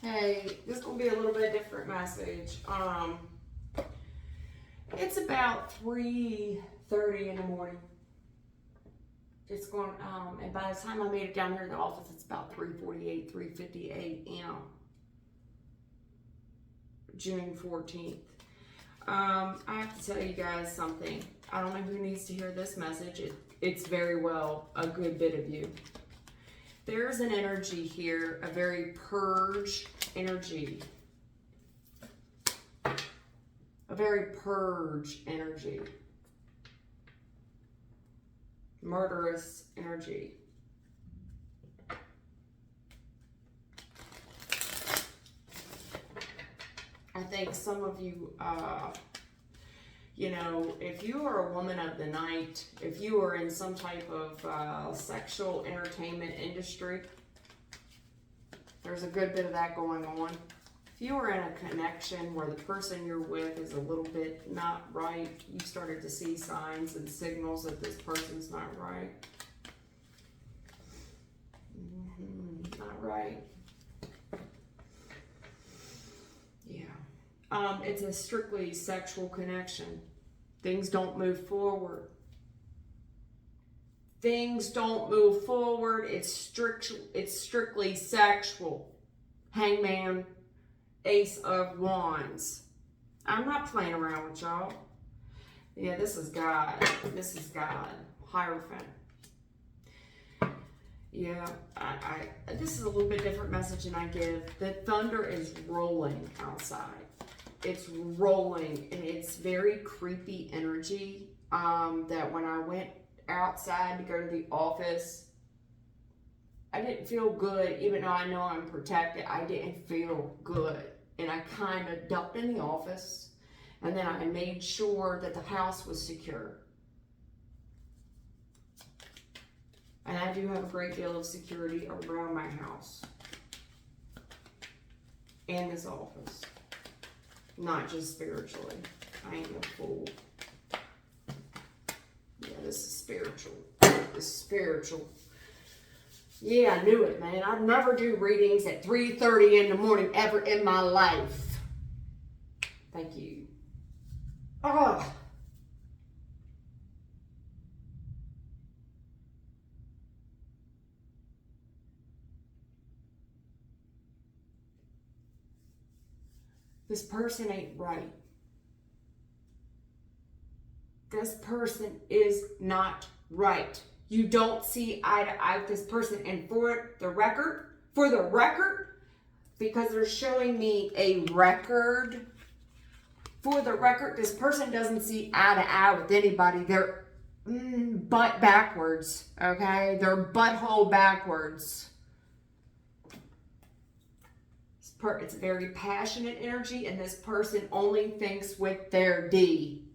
Hey, this is going to be a little bit different message. It's about 3:30 in the morning. It's going, and by the time I made it down here to the office, it's about 3:48, 3:58 a.m. June 14th. I have to tell you guys something. I don't know who needs to hear this message. It's very well a good bit of you. There's an energy here, a very purge energy. A very purge energy. Murderous energy. I think some of you, you know, if you are a woman of the night, if you are in some type of sexual entertainment industry, there's a good bit of that going on. If you are in a connection where the person you're with is a little bit not right, you started to see signs and signals that this person's not right. Not right. Yeah. It's a strictly sexual connection. Things don't move forward. Things don't move forward. It's strictly sexual. Hangman, Ace of Wands. I'm not playing around with y'all. Yeah, this is God. This is God. Hierophant. Yeah, this is a little bit different message than I give. The thunder is rolling outside. It's rolling, and it's very creepy energy. That when I went outside to go to the office, I didn't feel good. Even though I know I'm protected, I didn't feel good. And I kind of ducked in the office, and then I made sure that the house was secure. And I do have a great deal of security around my house and this office. Not just spiritually. I ain't no fool. Yeah, this is spiritual. This is spiritual. Yeah, I knew it, man. I'd never do readings at 3:30 in the morning ever in my life. Thank you. Oh. This person ain't right. This person is not right. You don't see eye to eye with this person. And for the record, because they're showing me a record, for the record, this person doesn't see eye to eye with anybody. They're butt backwards, okay? They're butthole backwards. It's very passionate energy, and this person only thinks with their D.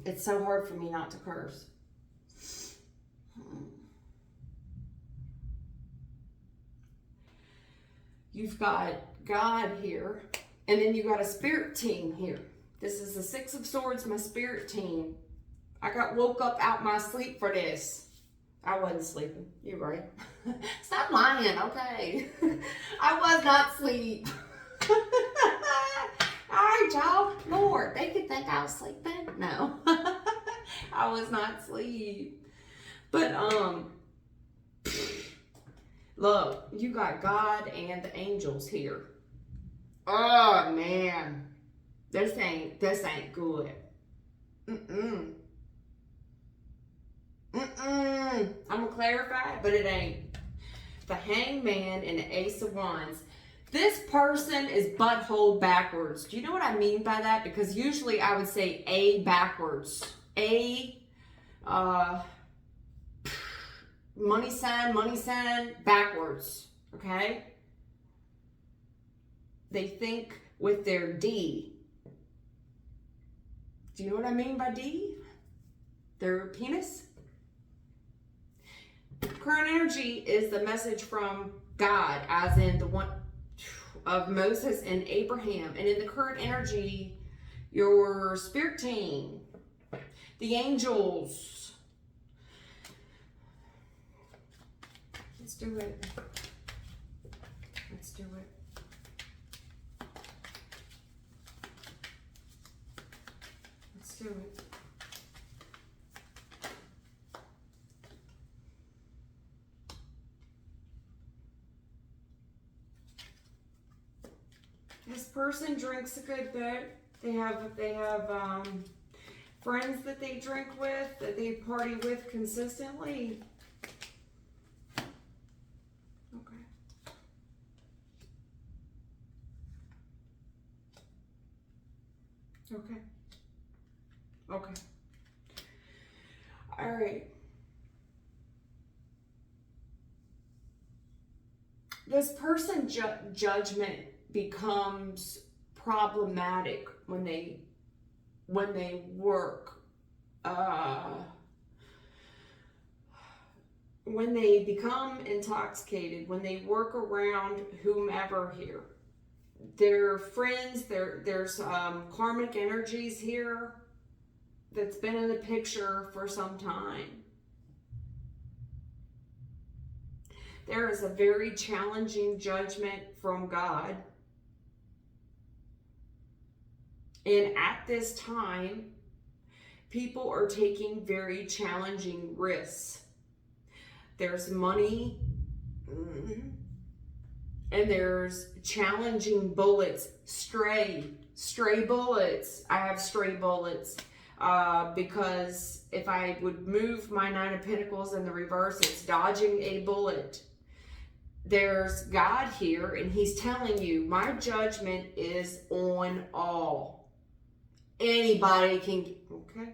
It's so hard for me not to curse. You've got God here, and then you got a spirit team here. This is the Six of Swords, my spirit team. I got woke up out my sleep for this. I wasn't sleeping. You're right. Stop lying, okay? I was not asleep. All right, y'all. Lord, they could think I was sleeping. No. I was not asleep. But, look, you got God and the angels here. Oh, man. This ain't good. I'm gonna clarify, but it ain't. The Hangman and the Ace of Wands. This person is butthole backwards. Do you know what I mean by that? Because usually I would say A backwards. A, money sign, backwards. Okay? They think with their D. Do you know what I mean by D? Their penis? Current energy is the message from God, as in the one of Moses and Abraham. And in the current energy, your spirit team, the angels. Let's do it. do it. Let's do it. This person drinks a good bit. They have friends that they drink with, that they party with consistently. Okay. Okay. Okay. All right. This person's judgment becomes problematic when they work, when they become intoxicated, when they work around whomever here. Their friends, there's karmic energies here that's been in the picture for some time. There is a very challenging judgment from God. And at this time, people are taking very challenging risks. There's money, and there's challenging bullets, stray bullets. I have stray bullets because if I would move my Nine of Pentacles in the reverse, it's dodging a bullet. There's God here, and he's telling you, my judgment is on all. Anybody can, okay?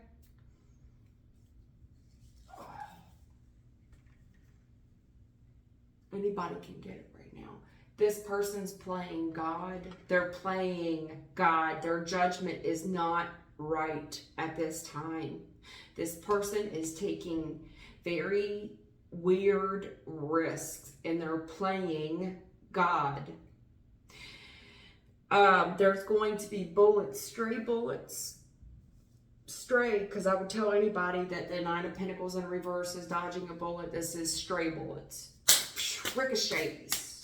Anybody can get it right now. This person's playing God. They're playing God. Their judgment is not right at this time. This person is taking very weird risks, and they're playing God. There's going to be bullets, stray bullets. Stray, because I would tell anybody that the Nine of Pentacles in reverse is dodging a bullet. This is stray bullets. Ricochets.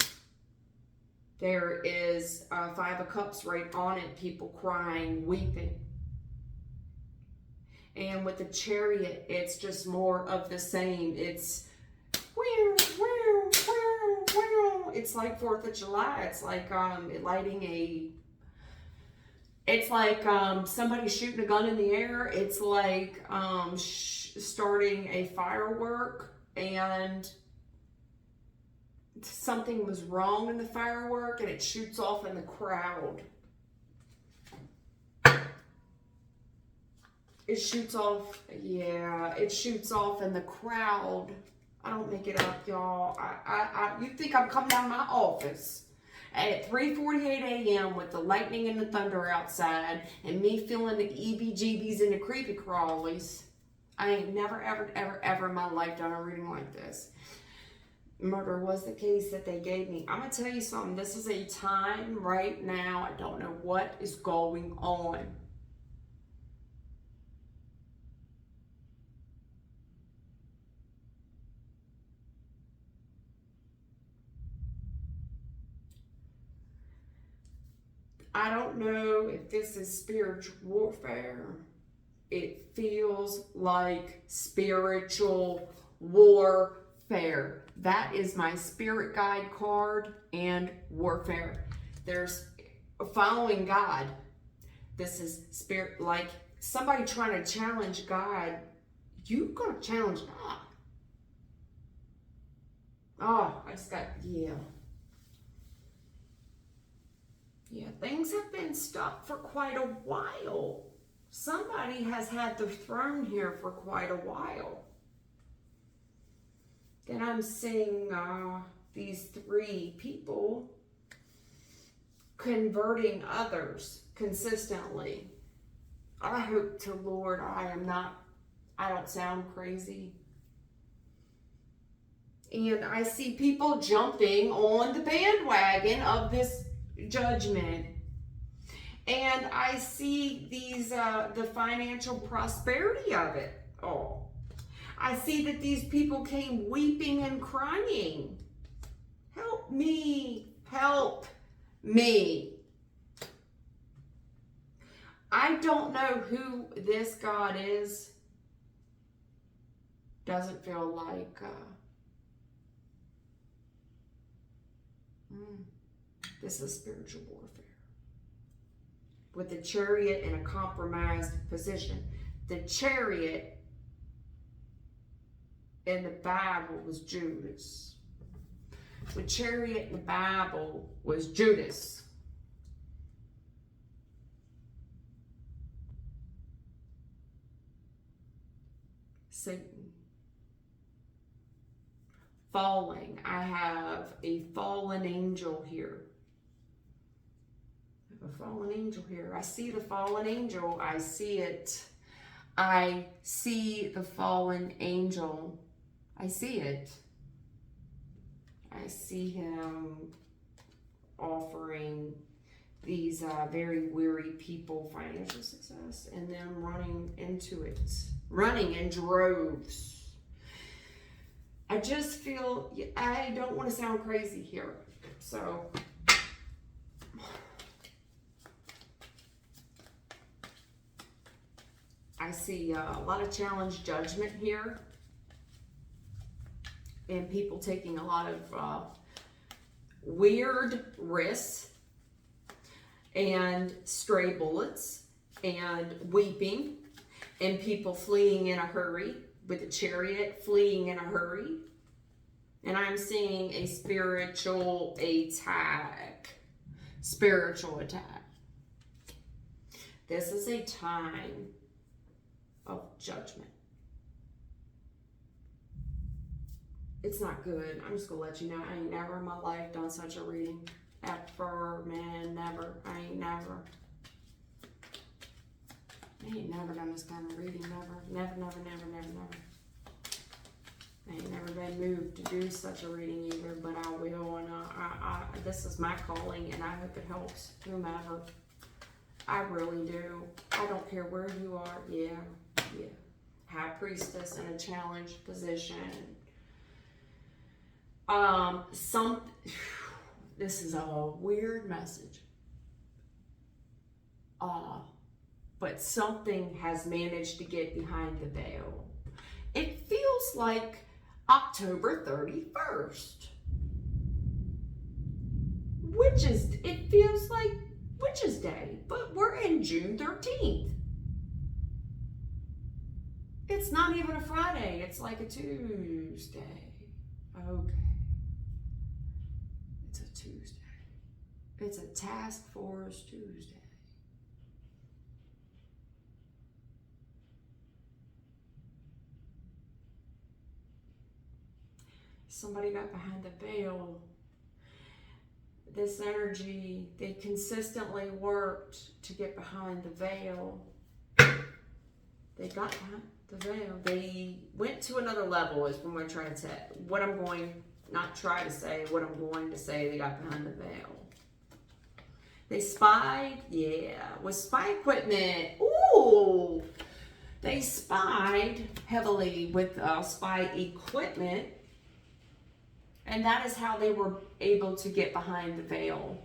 There is Five of Cups right on it. People crying, weeping. And with the Chariot, it's just more of the same. It's it's like 4th of July. It's like lighting a, it's like somebody shooting a gun in the air. It's like starting a firework, and something was wrong in the firework, and it shoots off in the crowd. It shoots off, yeah, it shoots off in the crowd. I don't make it up, y'all. You think I'm coming down to my office at 3:48 a.m. with the lightning and the thunder outside and me feeling the EBGBs and the creepy crawlies? I ain't never, ever in my life done a reading like this. Murder was the case that they gave me. I'm going to tell you something. This is a time right now. I don't know what is going on. I don't know if this is spiritual warfare. It feels like spiritual warfare. That is my spirit guide card, and warfare. There's following God. This is spirit, like somebody trying to challenge God. You're going to challenge God. Oh, I just got, yeah. Yeah, things have been stuck for quite a while. Somebody has had the throne here for quite a while. Then I'm seeing these 3 people converting others consistently. I hope to Lord I don't sound crazy. And I see people jumping on the bandwagon of this judgment. And I see these the financial prosperity of it all. I see that these people came weeping and crying. Help me, help me. I don't know who this God is. Doesn't feel like this is spiritual warfare. With the chariot in a compromised position. The chariot in the Bible was Judas. The chariot in the Bible was Judas. Satan. Falling. I have a fallen angel here. I have a fallen angel here. I see the fallen angel. I see it. I see the fallen angel. I see it. I see him offering these very weary people financial success and them running into it. Running in droves. I just feel, I don't want to sound crazy here. So, I see a lot of challenge judgment here. And people taking a lot of weird risks. And stray bullets. And weeping. And people fleeing in a hurry. With a chariot fleeing in a hurry. And I'm seeing a spiritual attack. Spiritual attack. This is a time of judgment. It's not good. I'm just going to let you know. I ain't never in my life done such a reading. Ever, man, never. I ain't never done this kind of reading, never. I ain't never been moved to do such a reading either, but I will, and this is my calling, and I hope it helps whomever. I really do. I don't care where you are. Yeah. High priestess in a challenged position. This is a weird message. But something has managed to get behind the veil. It feels like October 31st. It feels like Witch's Day, but we're in June 13th. It's not even a Friday, it's like a Tuesday. Okay. It's a Tuesday. It's a task force Tuesday. Somebody got behind the veil. This energy, they consistently worked to get behind the veil. They got behind the veil. They went to another level is what I'm trying to say. What I'm going to say, they got behind the veil. They spied, with spy equipment. Ooh! They spied heavily with spy equipment. And that is how they were able to get behind the veil.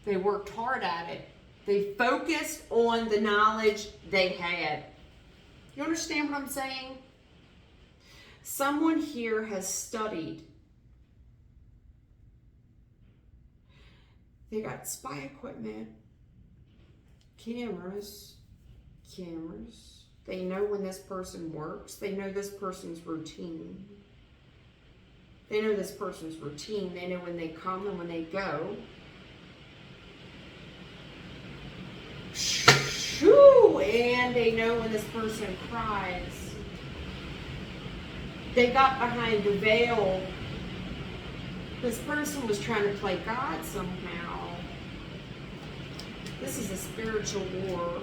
They worked hard at it. They focused on the knowledge they had. You understand what I'm saying? Someone here has studied. They got spy equipment, cameras. They know when this person works. They know this person's routine. They know when they come and when they go. Shoo! And they know when this person cries. They got behind the veil. This person was trying to play God somehow. This is a spiritual war.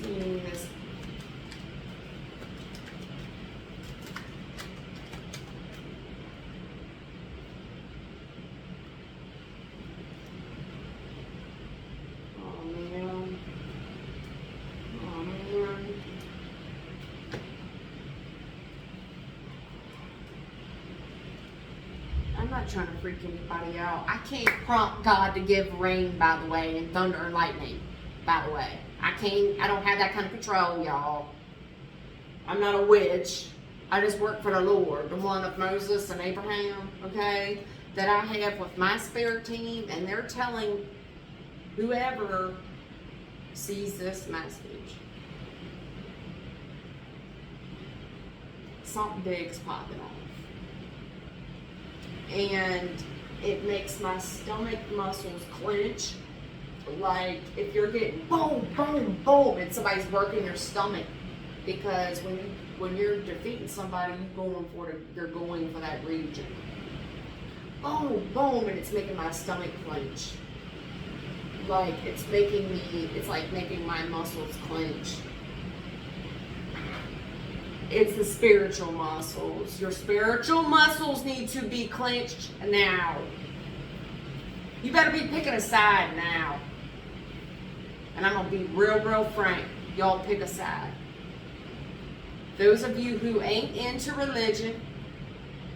Seeing this. Oh man. not trying to freak anybody out. I can't prompt God to give rain, by the way, and thunder and lightning, by the way. I don't have that kind of control, y'all. I'm not a witch. I just work for the Lord, the one of Moses and Abraham, okay, that I have with my spirit team, and they're telling whoever sees this message, something big's popping off. And it makes my stomach muscles clench, like if you're getting boom, boom, boom, and somebody's working your stomach, because when you're defeating somebody, you're going for that region. Boom, boom, and it's making my stomach clench. Like it's like making my muscles clench. It's the spiritual muscles. Your spiritual muscles need to be clenched now. You better be picking a side now. And I'm going to be real frank. Y'all pick a side. Those of you who ain't into religion,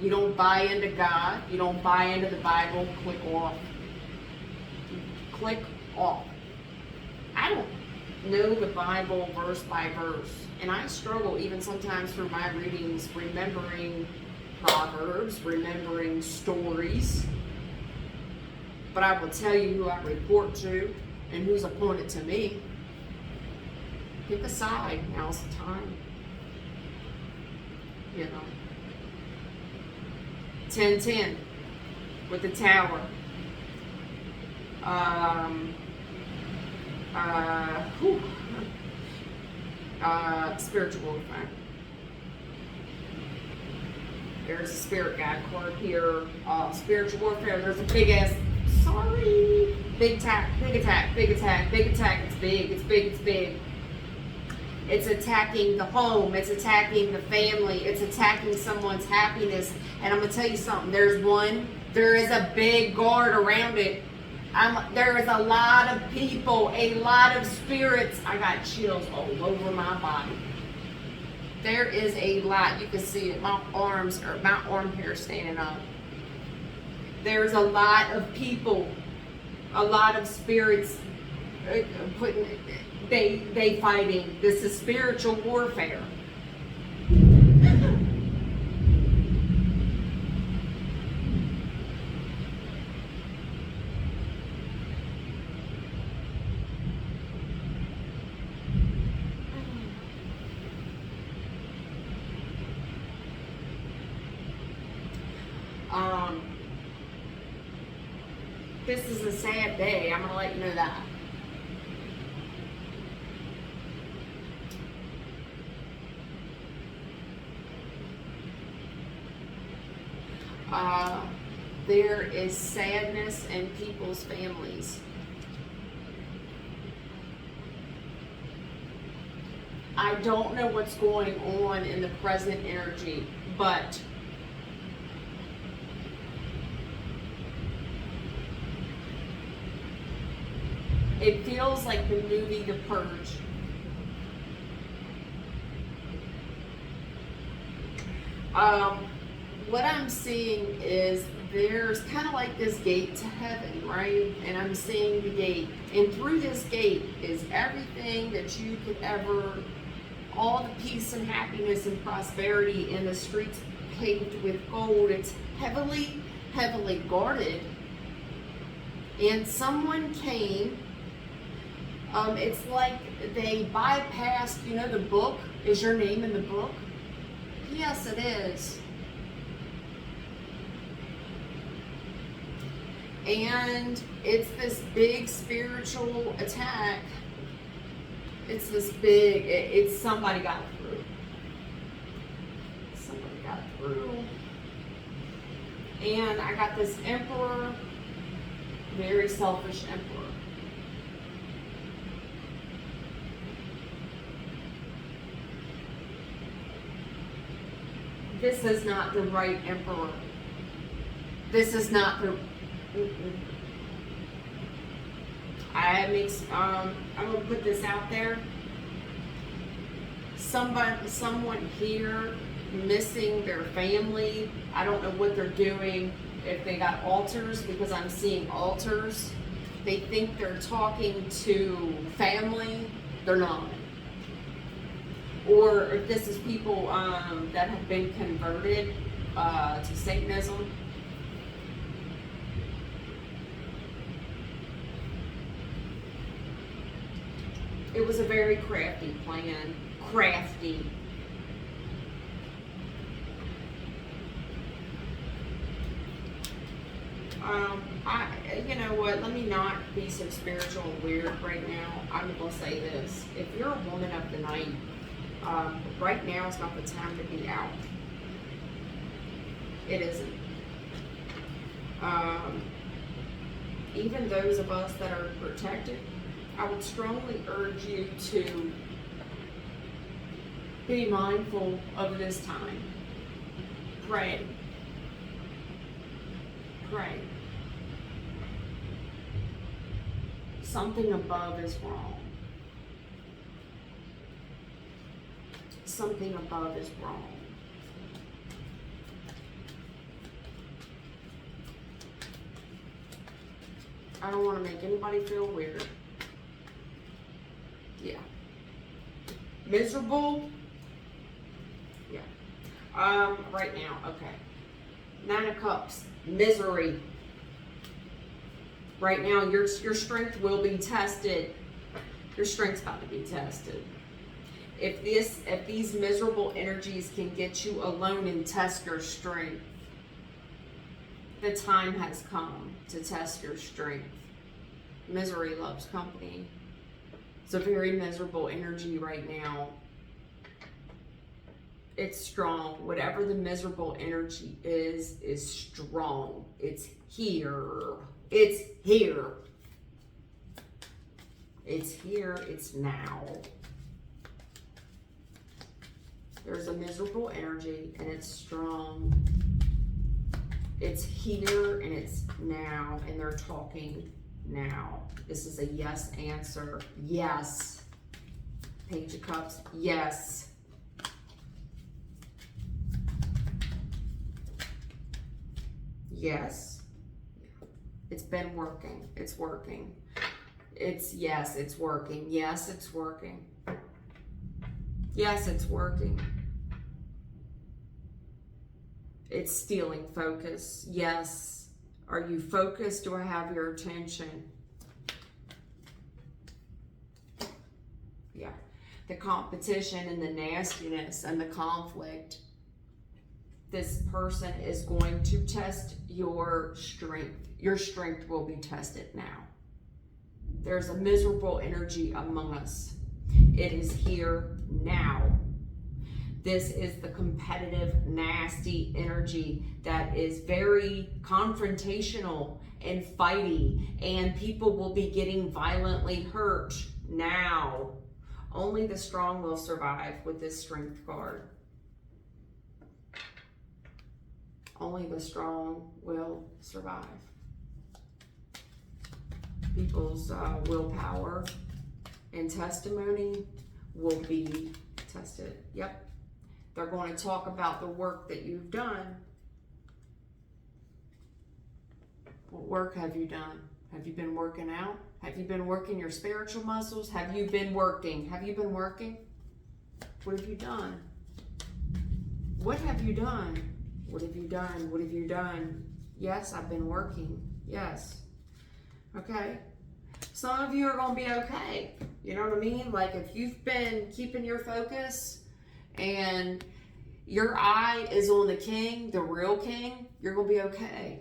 you don't buy into God, you don't buy into the Bible, click off. Click off. I don't know the Bible verse by verse. And I struggle even sometimes through my readings, remembering proverbs, remembering stories. But I will tell you who I report to and who's appointed to me. Pick a side. Now's the time. You know. 10-10 with the tower. Spiritual warfare. There's a spirit guide card here. Spiritual warfare. There's a big ass. Sorry. Big attack. Big attack. Big attack. Big attack. It's big. It's big. It's big. It's attacking the home. It's attacking the family. It's attacking someone's happiness. And I'm gonna tell you something. There is a big guard around it. There is a lot of people, a lot of spirits. I got chills all over my body. There is a lot. You can see it. My arm hair standing up. There's a lot of people, a lot of spirits they fighting. This is spiritual warfare. This is a sad day. I'm going to let you know that. There is sadness in people's families. I don't know what's going on in the present energy, but it feels like the movie The Purge. What I'm seeing is there's kind of like this gate to heaven, right? And I'm seeing the gate. And through this gate is everything that you could ever, all the peace and happiness and prosperity in the streets paved with gold. It's heavily, heavily guarded. And someone came. It's like they bypassed, you know, the book. Is your name in the book? Yes, it is. And it's this big spiritual attack. It's this big, it's somebody got through. Somebody got through. And I got this emperor, very selfish emperor. This is not the right emperor. This is not the. I'm gonna put this out there. Someone here missing their family. I don't know what they're doing. If they got altars, because I'm seeing altars, they think they're talking to family, they're not. Or if this is people that have been converted to Satanism. It was a very crafty plan. Crafty. You know what, let me not be so spiritual and weird right now. I'm going to say this. If you're a woman of the night, right now is not the time to be out. It isn't. Even those of us that are protected, I would strongly urge you to be mindful of this time. Pray. Pray. Something above is wrong. Something above is wrong. I don't want to make anybody feel weird. Yeah. Miserable? Yeah. Right now, okay. 9 of Cups. Misery. Right now, your strength will be tested. Your strength's about to be tested. If these miserable energies can get you alone and test your strength, the time has come to test your strength. Misery loves company. It's a very miserable energy right now. It's strong. Whatever the miserable energy is strong. It's here. It's here. It's here. It's now. There's a miserable energy and it's strong. It's here and it's now, and they're talking now. This is a yes answer. Yes. Page of Cups. Yes. Yes. It's been working. It's working. Yes, it's working. Yes, it's working. Yes, it's working. It's stealing focus. Yes. Are you focused? Do I have your attention? Yeah. The competition and the nastiness and the conflict. This person is going to test your strength. Your strength will be tested now. There's a miserable energy among us. It is here now. This is the competitive, nasty energy that is very confrontational and fighty, and people will be getting violently hurt now. Only the strong will survive with this strength card. Only the strong will survive. People's willpower and testimony will be tested. Yep. They're going to talk about the work that you've done. What work have you done? Have you been working out? Have you been working your spiritual muscles? Have you been working? Have you been working? What have you done? What have you done? What have you done? What have you done? Yes, I've been working. Yes. Okay. Some of you are going to be okay. You know what I mean? Like if you've been keeping your focus and your eye is on the king, the real king, you're going to be okay.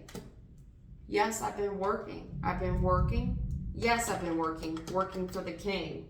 Yes, I've been working. I've been working. Yes, I've been working for the king.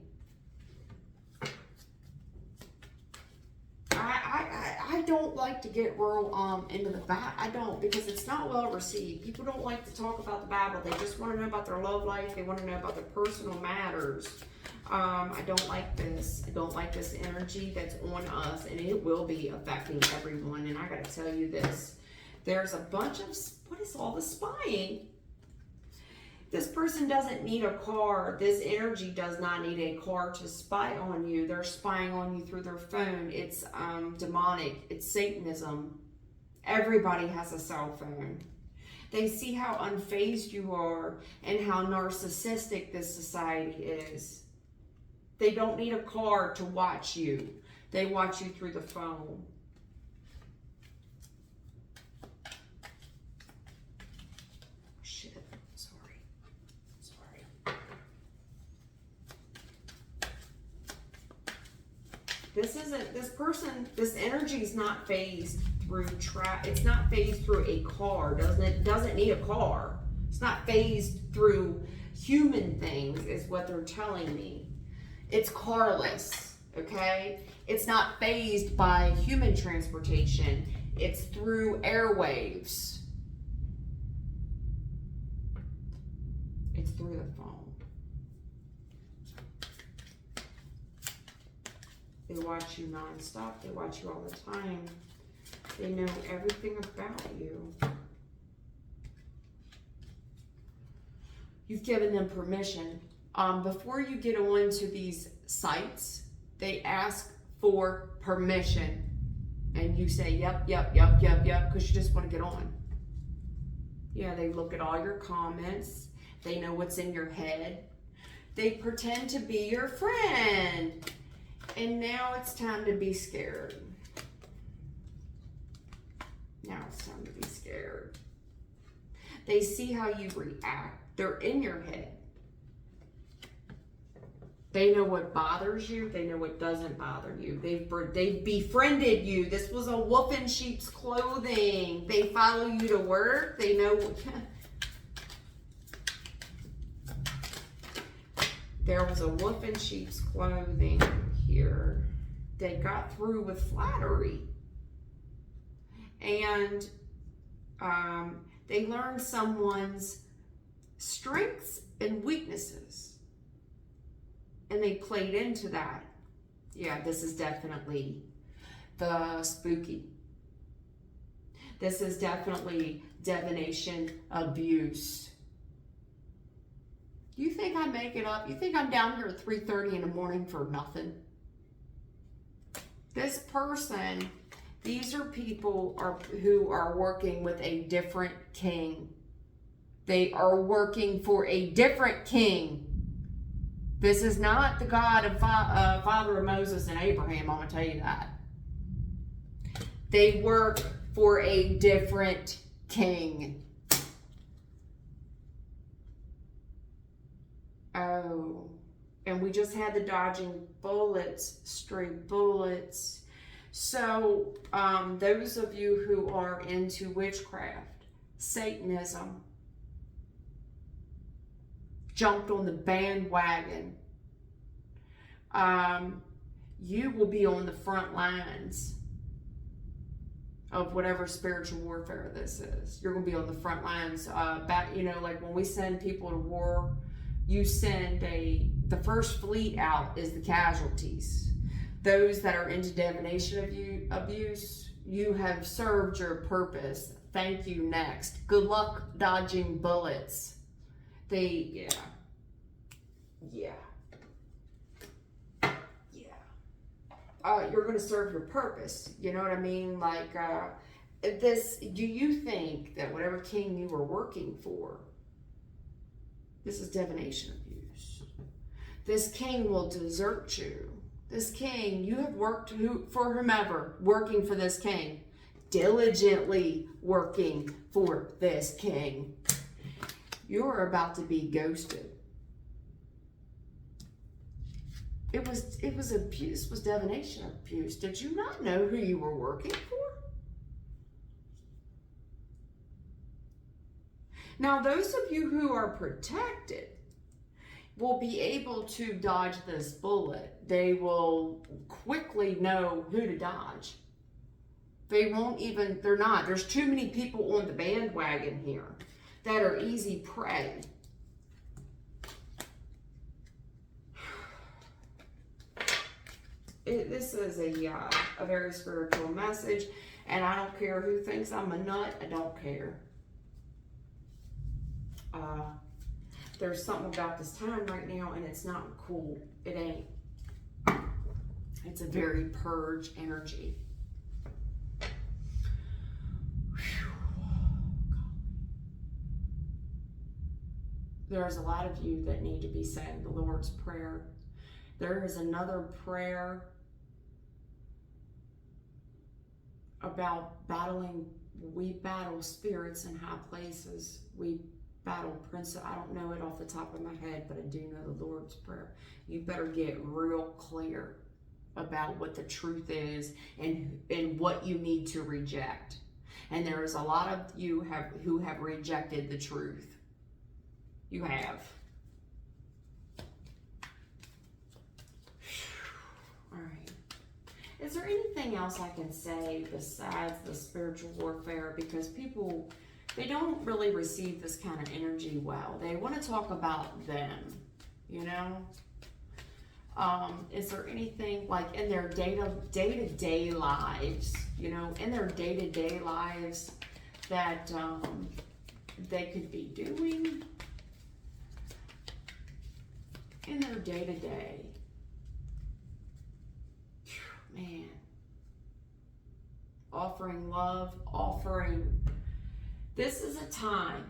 I don't like to get real into the Bible. I don't, because it's not well received. People don't like to talk about the Bible. They just want to know about their love life. They want to know about their personal matters. I don't like this. I don't like this energy that's on us, and it will be affecting everyone. And I got to tell you this. There's a bunch of, what is all the spying? This person doesn't need a car. This energy does not need a car to spy on you. They're spying on you through their phone. It's demonic. It's Satanism. Everybody has a cell phone. They see how unfazed you are and how narcissistic this society is. They don't need a car to watch you. They watch you through the phone. Shit, sorry. This energy is not phased through it's not phased through a car. Doesn't need a car. It's not phased through human things, is what they're telling me. It's carless, okay? It's not phased by human transportation. It's through airwaves. It's through the phone. They watch you nonstop. They watch you all the time. They know everything about you. You've given them permission. Before you get on to these sites, they ask for permission. And you say, yep, because you just want to get on. Yeah, they look at all your comments. They know what's in your head. They pretend to be your friend. And now it's time to be scared. Now it's time to be scared. They see how you react. They're in your head. They know what bothers you. They know what doesn't bother you. They've befriended you. This was a wolf in sheep's clothing. They follow you to work. They know. There was a wolf in sheep's clothing here. They got through with flattery. And they learned someone's strengths and weaknesses. And they played into that. Yeah, this is definitely the spooky. This is definitely divination abuse. You think I make it up? You think I'm down here at 3:30 in the morning for nothing? This person, these are people who are working with a different king. They are working for a different king. This is not the God of Father of Moses and Abraham, I'm going to tell you that. They work for a different king. Oh, and we just had the dodging bullets, stray bullets. So, those of you who are into witchcraft, Satanism, jumped on the bandwagon, you will be on the front lines of whatever spiritual warfare this is. You're going to be on the front lines. Like when we send people to war, you send the first fleet out is the casualties. Those that are into divination abuse, you have served your purpose. Thank you, next. Good luck dodging bullets. Yeah. You're going to serve your purpose. You know what I mean? Like, do you think that whatever king you were working for, this is divination abuse. This king will desert you. This king, you have worked for whomever, working for this king, diligently working for this king. You're about to be ghosted. It was abuse. It was divination abuse. Did you not know who you were working for? Now, those of you who are protected will be able to dodge this bullet. They will quickly know who to dodge. They're not. There's too many people on the bandwagon here that are easy prey. This is a very spiritual message, and I don't care who thinks I'm a nut. I don't care. There's something about this time right now, and it's not cool. It ain't. It's a very purge energy. There's a lot of you that need to be saying the Lord's Prayer. There is another prayer about battling. We battle spirits in high places. We battle princes. I don't know it off the top of my head, but I do know the Lord's Prayer. You better get real clear about what the truth is and what you need to reject. And there is a lot of you who have rejected the truth. You have. All right. Is there anything else I can say besides the spiritual warfare? Because people, they don't really receive this kind of energy well. They want to talk about them, you know? Is there anything like in their day-to-day lives, you know, in their day-to-day lives that they could be doing in their day-to-day? Man. Offering love, this is a time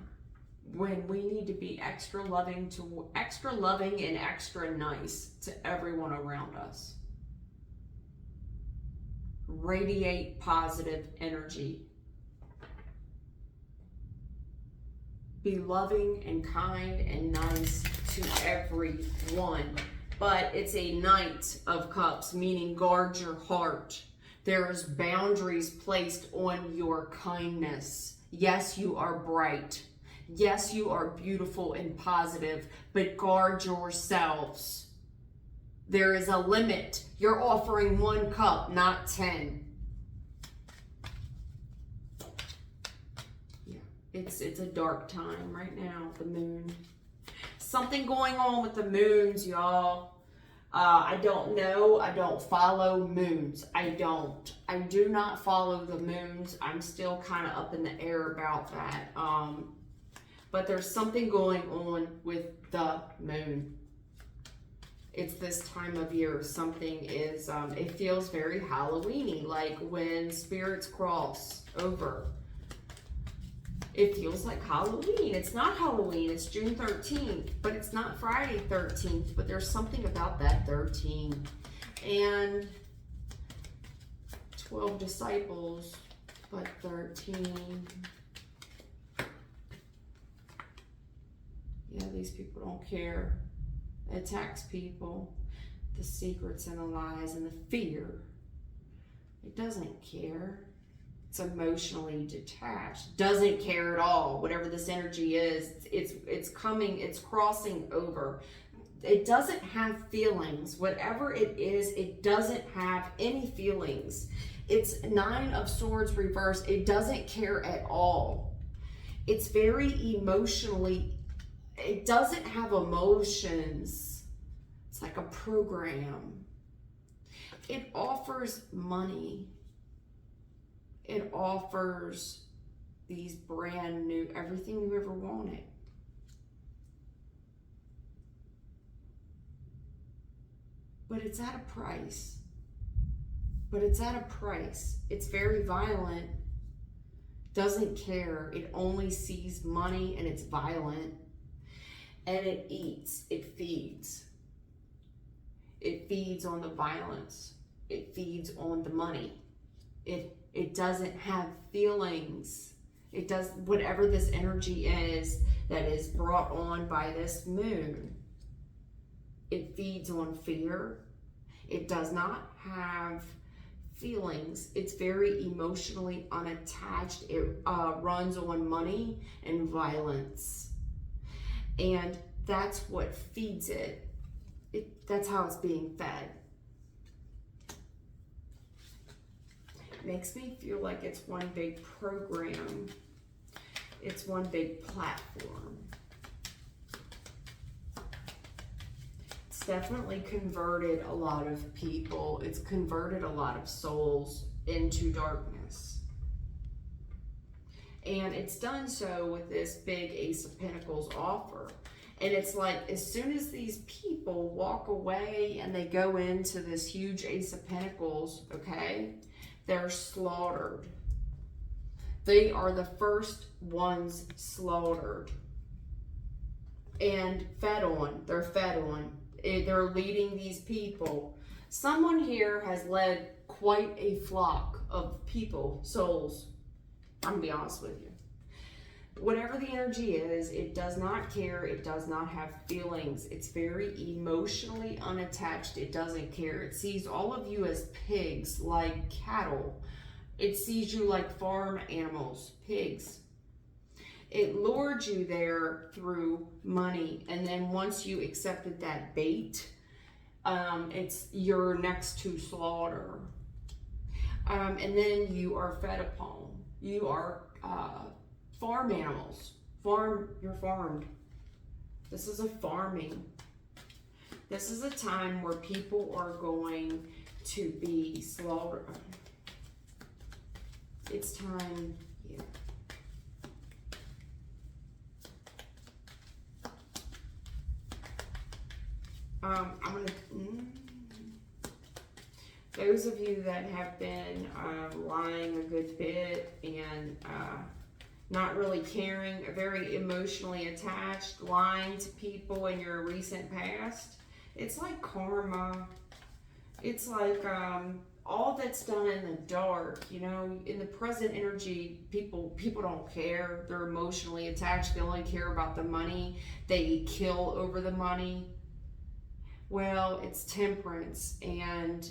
when we need to be extra loving and extra nice to everyone around us. Radiate positive energy. Be loving and kind and nice to everyone. But it's a Knight of Cups, meaning guard your heart. There is boundaries placed on your kindness. Yes, you are bright. Yes, you are beautiful and positive, but guard yourselves. There is a limit. You're offering 1 cup, not 10. Yeah, it's a dark time right now, the moon. Something going on with the moons, y'all. I don't know. I don't follow moons. I do not follow the moons. I'm still kind of up in the air about that. But there's something going on with the moon. It's this time of year. Something is, it feels very Halloween-y, like when spirits cross over. It feels like Halloween. It's not Halloween. It's June 13th, but it's not Friday 13th. But there's something about that 13. And 12 disciples, but 13. Yeah, these people don't care. It attacks people. The secrets and the lies and the fear. It doesn't care. It's emotionally detached. Doesn't care at all. Whatever this energy is, it's coming, it's crossing over. It doesn't have feelings. Whatever it is, it doesn't have any feelings. It's 9 of Swords reversed. It doesn't care at all. It's very emotionally, it doesn't have emotions. It's like a program. It offers money. It offers these brand new, everything you ever wanted. But it's at a price. It's very violent. Doesn't care. It only sees money and it's violent. And it eats. It feeds. It feeds on the violence. It feeds on the money. It doesn't have feelings. It does whatever this energy is that is brought on by this moon. It feeds on fear. It does not have feelings. It's very emotionally unattached. It runs on money and violence. And that's what feeds it. That's how it's being fed. Makes me feel like it's one big program. It's one big platform. It's definitely converted a lot of people. It's converted a lot of souls into darkness. And it's done so with this big Ace of Pentacles offer. And it's like, as soon as these people walk away and they go into this huge Ace of Pentacles, okay, they're slaughtered. They are the first ones slaughtered. and fed on. They're fed on. They're leading these people. Someone here has led quite a flock of people, souls. I'm gonna be honest with you. Whatever the energy is, it does not care. It does not have feelings. It's very emotionally unattached. It doesn't care. It sees all of you as pigs, like cattle. It sees you like farm animals, pigs. It lured you there through money, and then once you accepted that bait, you're next to slaughter. And then you are fed upon. You are farm animals. You're farmed. This is a farming. This is a time where people are going to be slaughtered. It's time, yeah. Those of you that have been lying a good bit and not really caring, very emotionally attached, lying to people in your recent past, it's like karma. It's like all that's done in the dark, you know. In the present energy, people don't care. They're emotionally attached. They only care about the money. They kill over the money. Well, it's temperance, and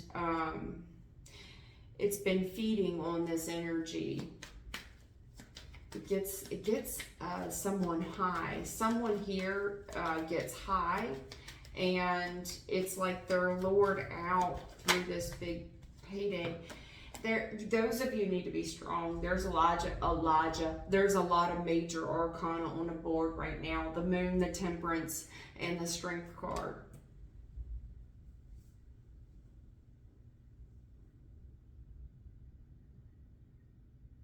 it's been feeding on this energy. It gets someone high. Someone here gets high, and it's like they're lured out through this big payday. Those of you need to be strong. There's Elijah. There's a lot of major arcana on the board right now. The moon, the temperance, and the strength card.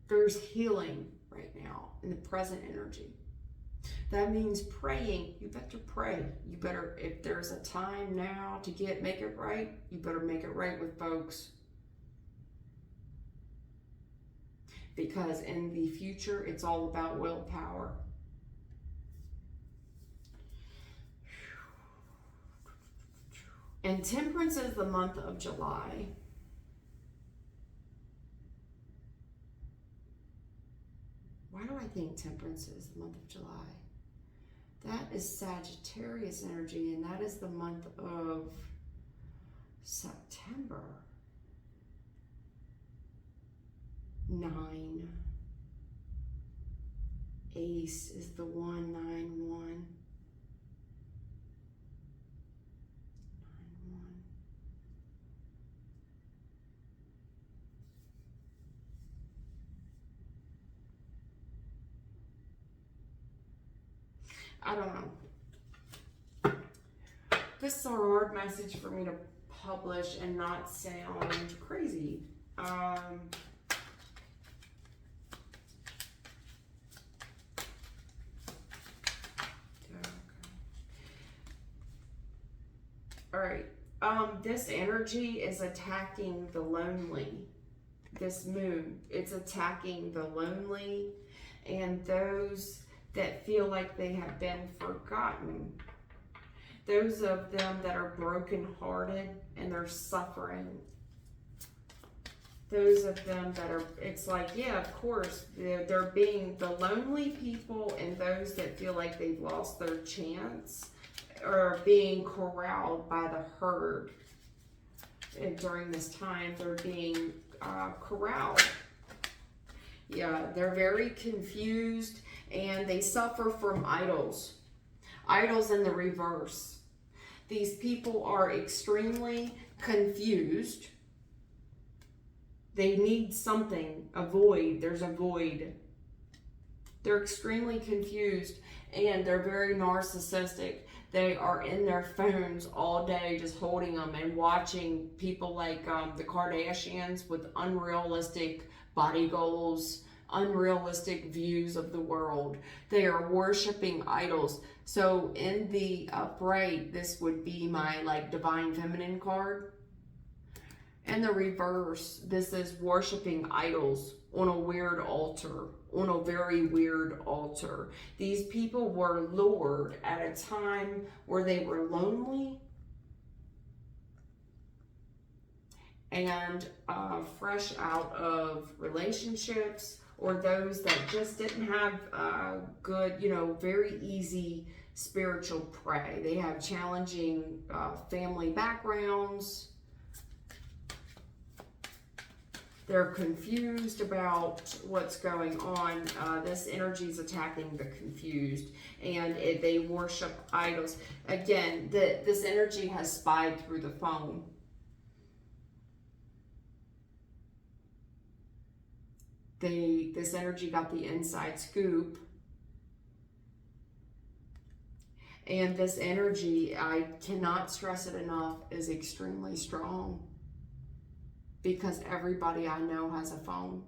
There's healing right now in the present energy. That means praying. You better pray. You better, if there's a time now to make it right, you better make it right with folks. Because in the future, it's all about willpower. And temperance is the month of July. Why do I think temperance is the month of July? That is Sagittarius energy, and that is the month of September. 9. Ace is the 191. 91. I don't know. This is a hard message for me to publish and not sound crazy. All right. This energy is attacking the lonely. This moon, it's attacking the lonely and those that feel like they have been forgotten. Those of them that are brokenhearted and they're suffering. Those of them that are, it's like, yeah, of course, they're being the lonely people, and those that feel like they've lost their chance are being corralled by the herd. And during this time, they're being corralled. Yeah, they're very confused, and they suffer from idols. Idols in the reverse. These people are extremely confused. They need something, a void. There's a void. They're extremely confused, and they're very narcissistic. They are in their phones all day, just holding them and watching people like the Kardashians with unrealistic body goals, unrealistic views of the world. They are worshiping idols. So in the upright, this would be my like divine feminine card. In the reverse, this is worshiping idols on a weird altar on a very weird altar. These people were lured at a time where they were lonely and fresh out of relationships, or those that just didn't have good, very easy spiritual prey. They have challenging family backgrounds. They're confused about what's going on. This energy is attacking the confused, and they worship idols. Again, this energy has spied through the phone. This energy got the inside scoop. And this energy, I cannot stress it enough, is extremely strong. Because everybody I know has a phone.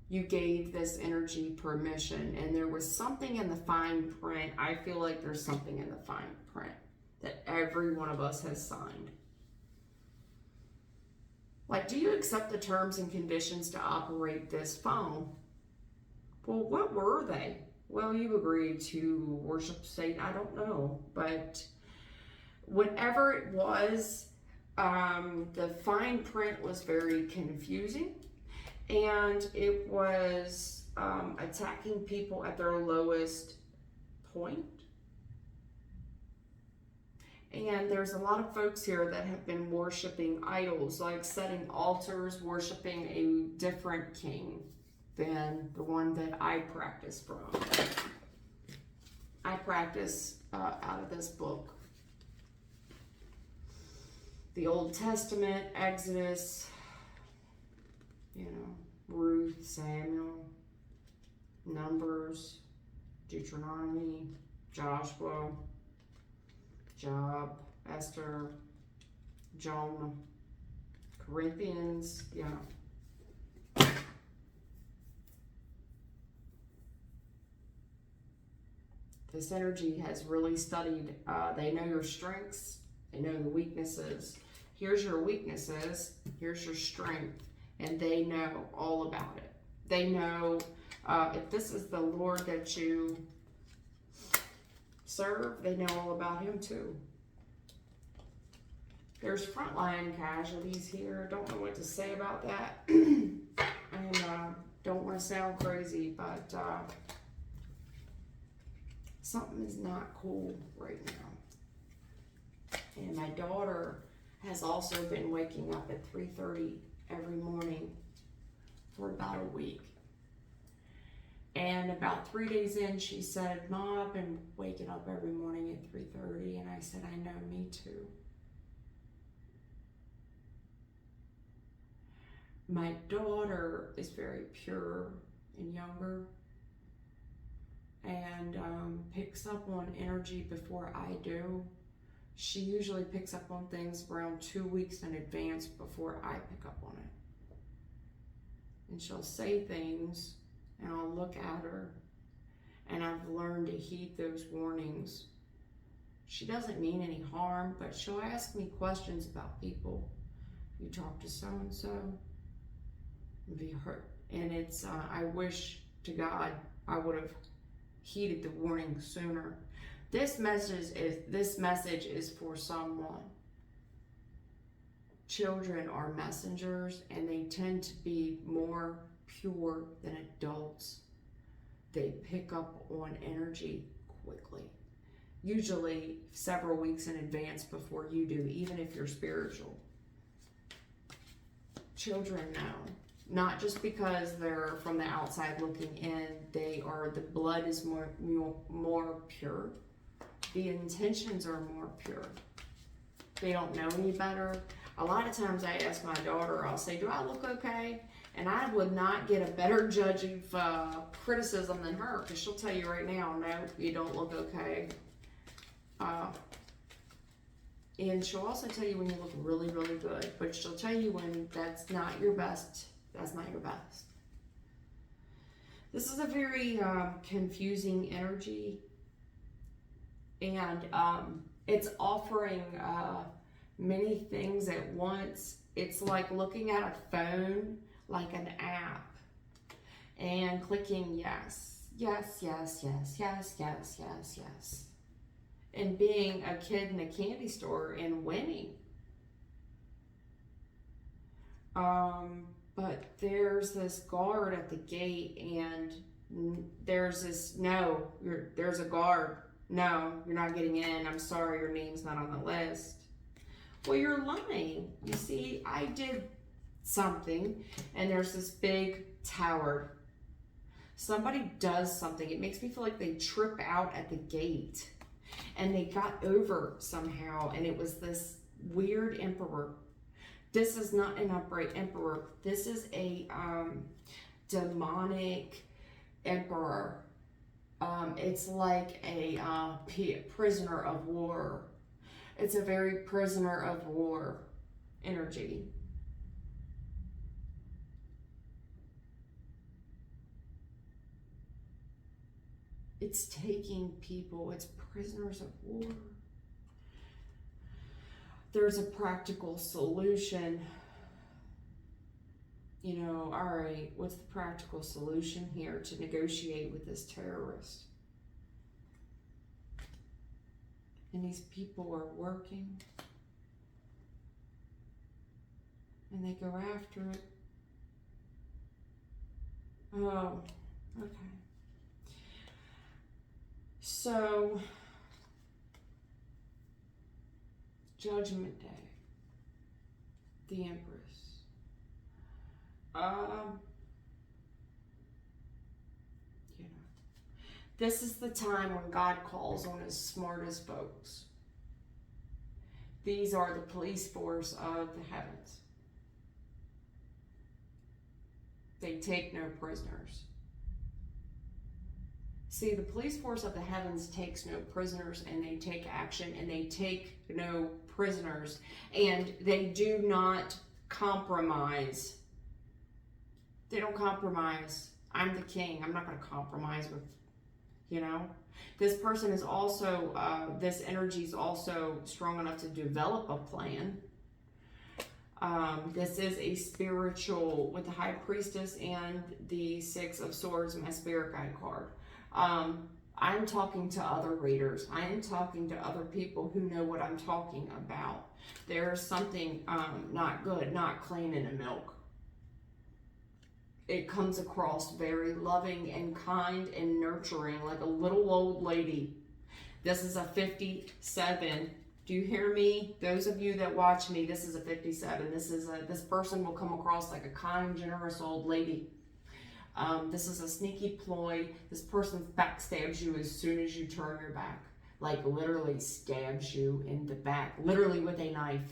You gave this energy permission, and there was something in the fine print. I feel like there's something in the fine print that every one of us has signed. Like, do you accept the terms and conditions to operate this phone? Well, what were they? Well, you agreed to worship Satan. I don't know, but whatever it was, the fine print was very confusing, and it was attacking people at their lowest point. And there's a lot of folks here that have been worshiping idols, like setting altars, worshiping a different king than the one that I practice from. I practice out of this book. The Old Testament, Exodus, Ruth, Samuel, Numbers, Deuteronomy, Joshua, Job, Esther, Jonah, Corinthians, This energy has really studied. They know your strengths. They know the weaknesses. Here's your weaknesses. Here's your strength. And they know all about it. They know if this is the Lord that you serve, they know all about him too. There's frontline casualties here. Don't know what to say about that. And don't want to sound crazy, but something is not cool right now. And my daughter has also been waking up at 3:30 every morning for about a week. And about 3 days in, she said, "Mom, I've been waking up every morning at 3:30. And I said, "I know, me too." My daughter is very pure and younger, and picks up on energy before I do. She usually picks up on things around 2 weeks in advance before I pick up on it. And she'll say things, and I'll look at her, and I've learned to heed those warnings. She doesn't mean any harm, but she'll ask me questions about people. "You talk to so-and-so?" and be hurt. And it's, I wish to God I would have heeded the warning sooner. This message is for someone. Children are messengers, and they tend to be more pure than adults. They pick up on energy quickly, usually several weeks in advance before you do, even if you're spiritual. Children know, not just because they're from the outside looking in. The blood is more pure. The intentions are more pure. They don't know any better. A lot of times I ask my daughter, I'll say, "Do I look okay?" And I would not get a better judge of criticism than her, because she'll tell you right now, "No, you don't look okay." And she'll also tell you when you look really, really good, but she'll tell you when that's not your best. That's not your best. This is a very confusing energy, and it's offering many things at once. It's like looking at a phone, like an app and clicking yes, yes, yes, yes, yes, yes, yes, yes. And being a kid in a candy store and winning. But there's this guard at the gate, and there's this, no, there's a guard. No, you're not getting in. I'm sorry, your name's not on the list. Well, you're lying. You see, I did something, and there's this big tower. Somebody does something. It makes me feel like they trip out at the gate, and they got over somehow, and it was this weird emperor. This is not an upright emperor. This is a demonic emperor. It's like a prisoner of war. It's a very prisoner of war energy. It's taking people. It's prisoners of war. There's a practical solution. You know, all right, what's the practical solution here to negotiate with this terrorist? And these people are working. And they go after it. Oh, okay. So, Judgment Day, the Empress. You know, this is the time when God calls on his smartest folks. These are the police force of the heavens. They take no prisoners. See, the police force of the heavens takes no prisoners, and they take action, and they take no prisoners, and they do not compromise. They don't compromise. I'm the king. I'm not going to compromise with, you know. This person is also, this energy is also strong enough to develop a plan. This is a spiritual, with the High Priestess and the Six of Swords, my spirit guide card. I'm talking to other readers. I am talking to other people who know what I'm talking about. There's something not good, not clean in the milk. It comes across very loving and kind and nurturing, like a little old lady. This is a 57. Do you hear me? Those of you that watch me, this is a 57. This person will come across like a kind, generous old lady. This is a sneaky ploy. This person backstabs you as soon as you turn your back. Like literally stabs you in the back. Literally with a knife.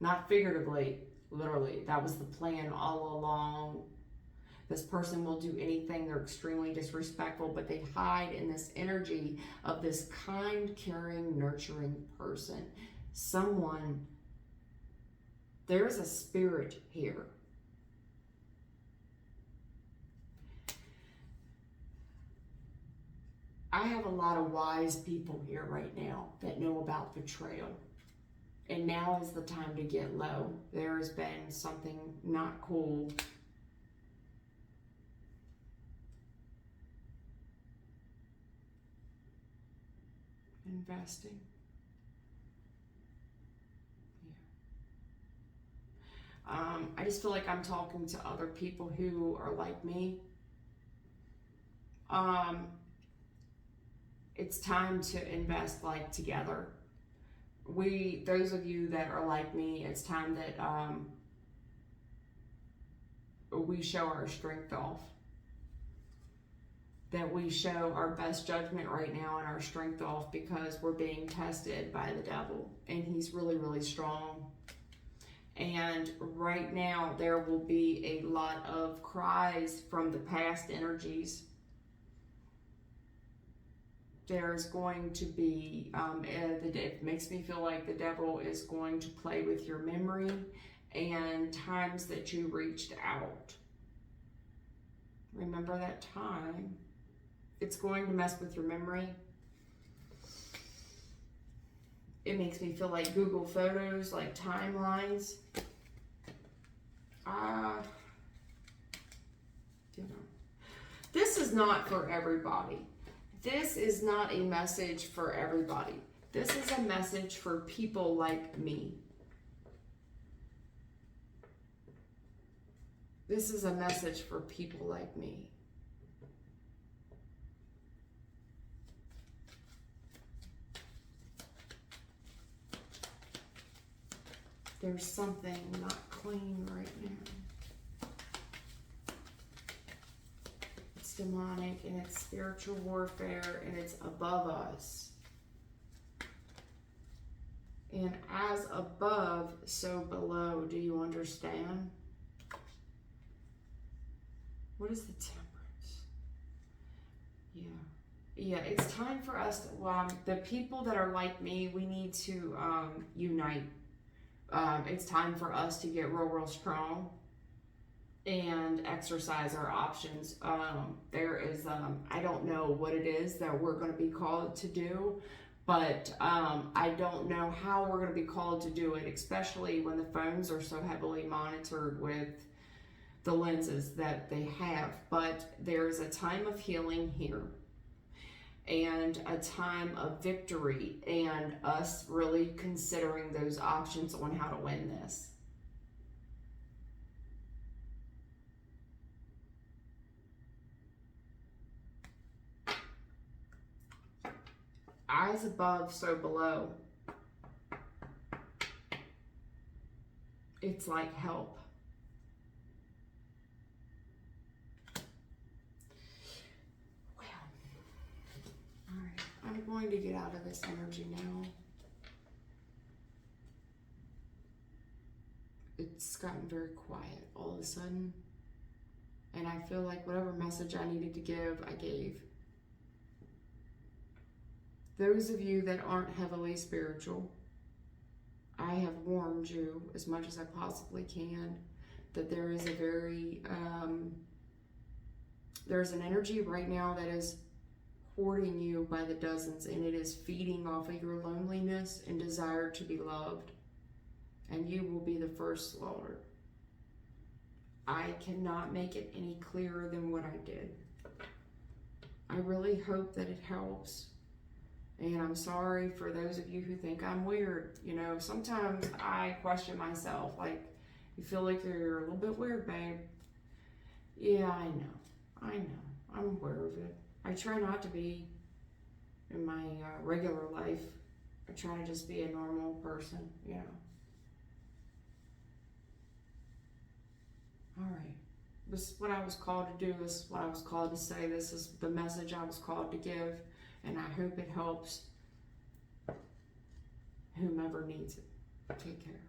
Not figuratively. Literally. That was the plan all along. This person will do anything. They're extremely disrespectful, but they hide in this energy of this kind, caring, nurturing person. Someone, there's a spirit here. I have a lot of wise people here right now that know about betrayal. And now is the time to get low. There has been something not cool. Investing. Yeah. I just feel like I'm talking to other people who are like me. It's time to invest like together. Those of you that are like me, it's time that we show our strength off. That we show our best judgment right now and our strength off, because we're being tested by the devil, and he's really, really strong. And right now there will be a lot of cries from the past energies. There's going to be, it makes me feel like the devil is going to play with your memory and times that you reached out. Remember that time. It's going to mess with your memory. It makes me feel like Google Photos, like timelines. You know, this is not for everybody. This is not a message for everybody. This is a message for people like me. This is a message for people like me. There's something not clean right now. It's demonic and it's spiritual warfare and it's above us. And as above, so below. Do you understand? What is the Temperance? Yeah, it's time for us to, the people that are like me, we need to unite. It's time for us to get real strong and exercise our options. There is, I don't know what it is that we're going to be called to do, but I don't know how we're going to be called to do it, especially when the phones are so heavily monitored with the lenses that they have. But there's a time of healing here and a time of victory and us really considering those options on how to win this. Eyes above, so below. It's like help. Well, all right, I'm going to get out of this energy now. It's gotten very quiet all of a sudden. And I feel like whatever message I needed to give, I gave. Those of you that aren't heavily spiritual, I have warned you as much as I possibly can that there is a very, there's an energy right now that is hoarding you by the dozens, and it is feeding off of your loneliness and desire to be loved. And you will be the first slaughtered. I cannot make it any clearer than what I did. I really hope that it helps. And I'm sorry for those of you who think I'm weird. You know, sometimes I question myself, like, you feel like you're a little bit weird, babe. Yeah, I know. I'm aware of it. I try not to be in my regular life. I try to just be a normal person, you know. All right. This is what I was called to do. This is what I was called to say. This is the message I was called to give. And I hope it helps whomever needs it. Take care.